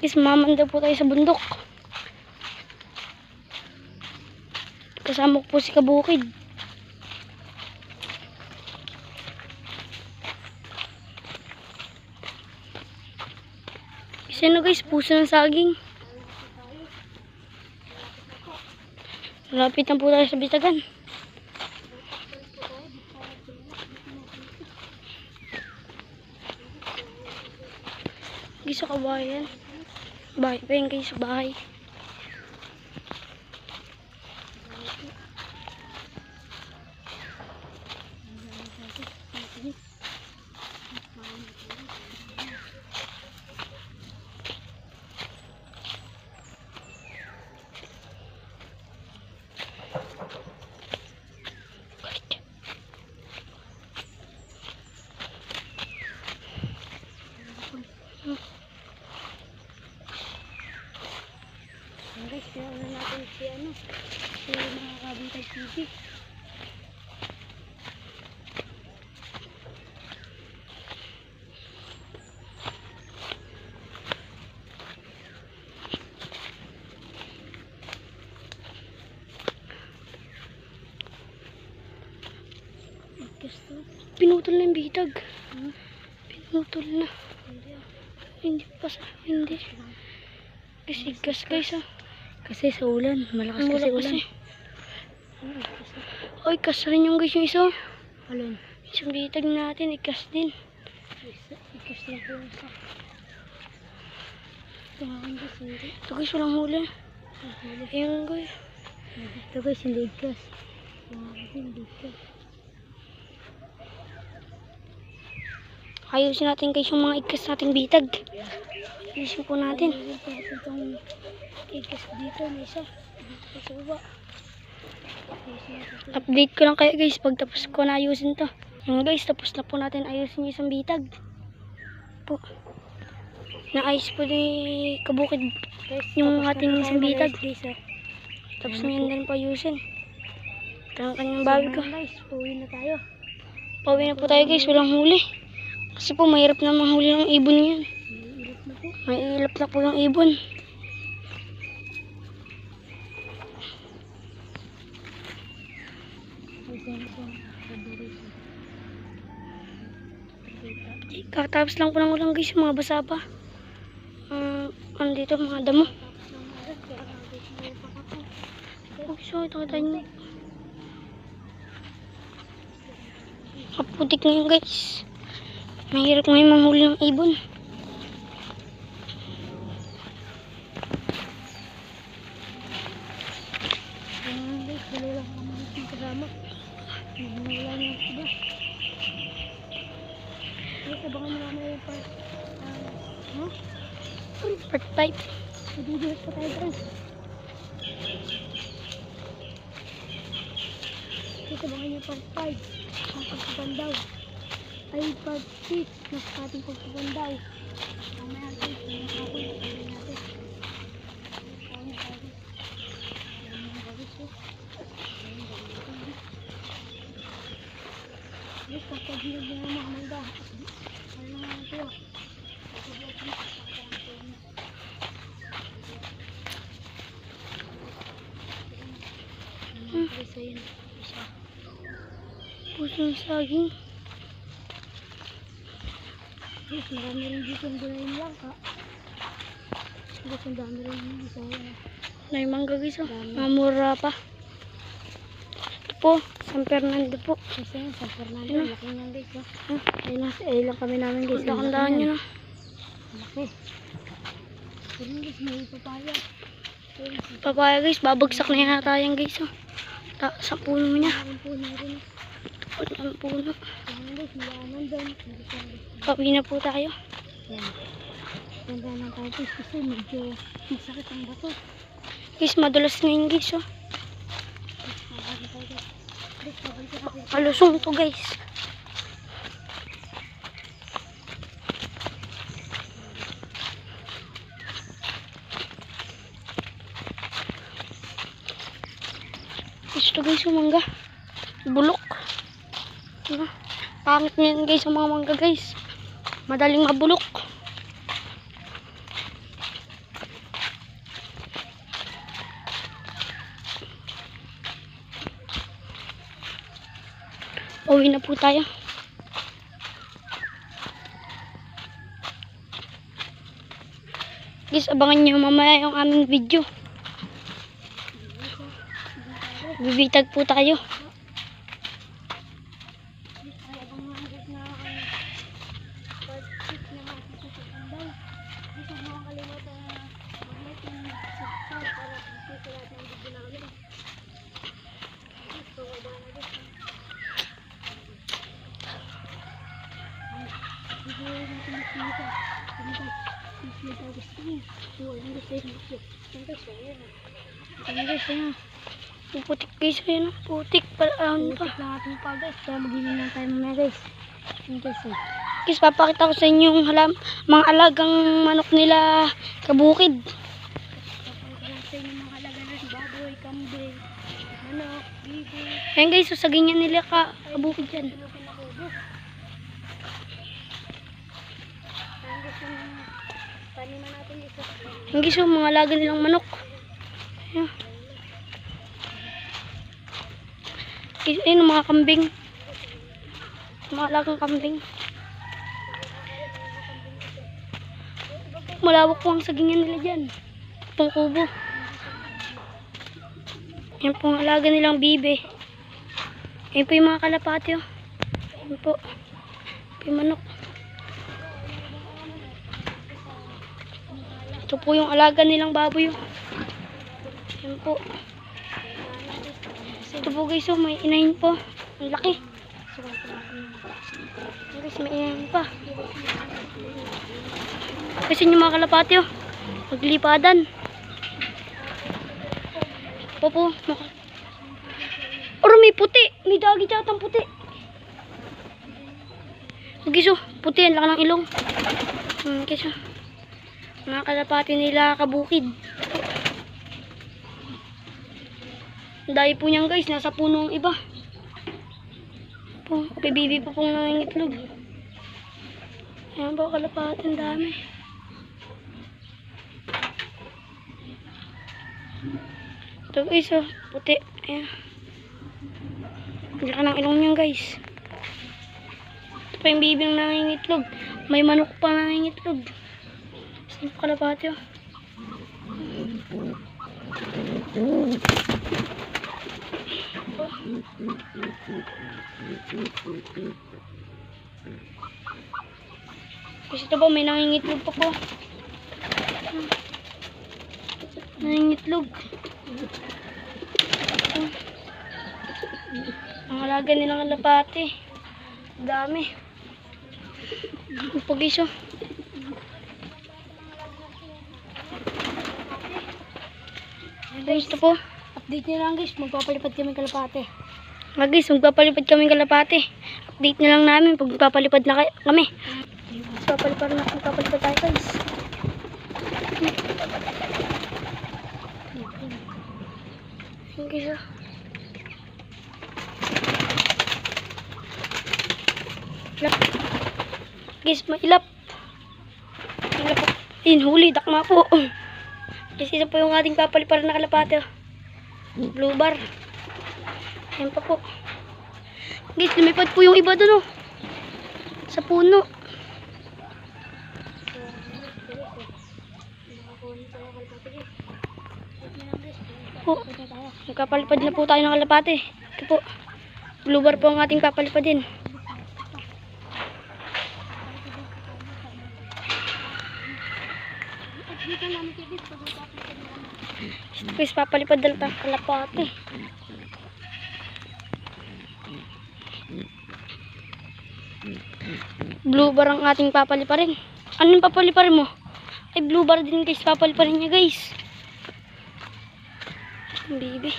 Guys, mamanda po tayo sa bundok. Kasama ko po si Kabukid. Isa na guys, puso ng saging. Malapit na po tayo sa Bitagan. Guys, sa kabayan. Bahay pa yun guys, sa bahay. Guys, kaya na natin si mga Kabitag TV. Pinutol na yung bitag. Pinutol na. Hindi pa sa hindi. Kasi gas guys ah. Kasi sa ulan, malakas kasi ulan. Ay, kas rin yung guys yung isa. Alin? Isang bitag natin, ikas din. Ikas na po isa. Tumakan guys, hindi. Ito guys, walang huli. Ayun guys. Ito guys, hindi ikas. Hindi ikas. Ayusin natin guys yung mga ikas nating bitag. Ayusin po natin. Itong ikas dito, may isa. Sa baba. Update ko lang kayo guys pag tapos ko na ayusin to. Yung guys, tapos na po natin ayusin yung isang bitag. Po. Naayos po ni Kabukid yung ating isang bitag. Tapos na yun din po ayusin. Ito ang kanyang bawi ko. Guys, uwi na tayo. Pauwi na po tayo guys, walang huli. Kasi po mahirap na manghuli ng ibon yan. May ilap na po yung ibon. Kakatapos lang po ng ulang guys, mga basa pa. Andito mga damo. So ito kita nyo. Kaputik na yun guys. Mahirap ngayon manghuli ng ibon. Guys, dalawa lang naman yung kasama. Wala niya iba. Guys, abangan mo naman yung part. Part 5. Nadidilat pa tayo guys. Guys, abangan yung part 5. Ang pagpapandaw. Ay, part 6. Mas ating pagpapandaw. Mamaya guys, yung kapon. Pagpapandaw natin. Guys, kapag hindi na makamanda. Ano nga ito? Guys, ayun. Isa. Puso ng saging. Guys, marami rin dito yung gulay lang ka. Guys, ang dami rin dito. May mangga guys oh. Mamura pa. Ito po, San Fernando po. Kasi yung San Fernando, Ano? laki niyan guys. Ayun na, lang kami namin guys. Dahan-dahan nyo na. Laki. Ayun guys, may papaya. Papaya guys, babagsak na yata yan guys oh. Sa puno mo niya. Ang puno rin. Ito ang puno. Ayun guys, malaman doon. Pauwi na po tayo. Ayan. Ganda ng tayo guys kasi medyo masakit ang bato. Guys, madulas ngayon guys oh. Malusong to guys. Gusto guys yung mangga. Bulok. Ano? Pangit na yan guys ang mga mangga guys. Madaling mabulok. Uwi na po tayo. Guys, abangan nyo mamaya yung aming video. Bibitag po tayo. Putik guys, ayun, putik pala, Putik lang ating pa guys, kaya mag-inom lang tayo mamaya guys. Yun guys eh. guys, papakita ko sa inyo yung mga alagang manok nila kabukid. Papakita lang sa inyo mga alaga natin, baboy, kambing, manok, bibo. Ayan guys, susagin yan nila kabukid yan. Ano pinakubo? Ayan guys, yung taniman natin ito. Ayan guys, yung mga alaga nilang manok. Ayan. Guys, ayun, mga kambing. Mga alagang kambing. Malawak po ang sagingan nila dyan. Itong kubo. Yan po ang alaga nilang bibe. Yan po yung mga kalapati. Oh. Yan po. Yan po yung manok. Ito po yung alaga nilang baboy. Oh. Yan po. Ito po guys, oh, may inahin po. Ang laki. Guys, may inahin pa. Kasi yung mga kalapati, oh, maglipadan. Po. Oro, may puti. May dagi tsatang puti. Guys, oh, puti. Ang laki ng ilong. Guys, oh. Mga kalapati nila kabukid. Dahil po niyan guys, nasa puno ang iba. Po, bibibi po pong nangingitlog. Ayan po, kalapati, ang dami. Ito guys, oh, puti. Ayan. Hindi ka ng ilong niyan guys. Ito pa yung bibing nangingitlog. May manok pa nangingitlog. Saan po kalapati, oh. Kasi ito po, may nangingitlog pa po. Nangingitlog. Ang alaga nilang kalapati. Dami. Pugiso. Ito po. Update nyo lang guys, magpapalipad kami kalapate. Guys, magpapalipad kami kalapate. Update na lang namin pag magpapalipad na kami. Magpapalipad tayo guys. Ayan guys, oh. Guys, mailap. Mailap po. Ayun, huli, dakma po. Kasi ito po yung ating papaliparan na kalapate. Blue bar. Ayan pa po. Guys, lumipad po yung iba dun, oh. Sa puno. Po. Nagkapalipad na po tayo ng kalapate. Ito po. Blue bar po ang ating papalipadin. Guys, papalipad na lang kalapate. Blue bar ang ating papaliparin. Ano yung papaliparin mo? Ay, blue bar din guys, papaliparin niya guys. Baby.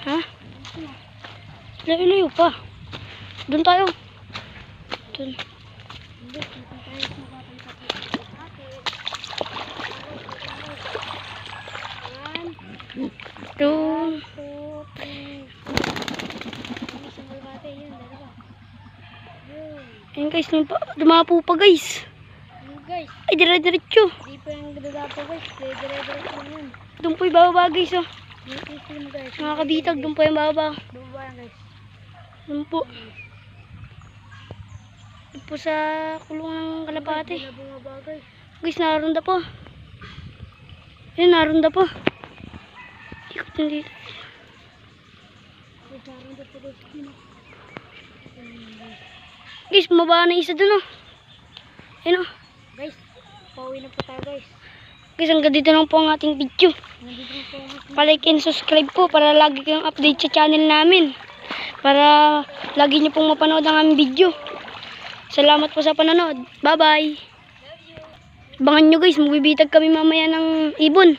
Ha? Layo-layo pa. Doon tayo. Doon. Doon. Ayan guys, dumapo pa guys. Guys, Ay, dire-diretso. di pa yung gagapa guys. Dire-dire lang yun. Doon po yung bababa guys oh. Yung itim guys. Mga kabitag, doon po yung bababa. Bumaba yan guys. Doon po. Doon po sa kulungan ng kalapate. Hindi na bumaba guys. Guys, narunda po. Ayun, narunda po. Ikot na dito. Guys, naranda po guys. Guys, bumaba na isa dun oh. Ayun oh. Guys, pauwi na po tayo guys. Guys, hanggang dito lang po ang ating video. Nandito na po ako. Pa-like and subscribe po para lagi kayong update sa channel namin. Para lagi niyo pong mapanood ang aming video. Salamat po sa panonood. Bye-bye. Abangan nyo guys, magbibitag kami mamaya ng ibon.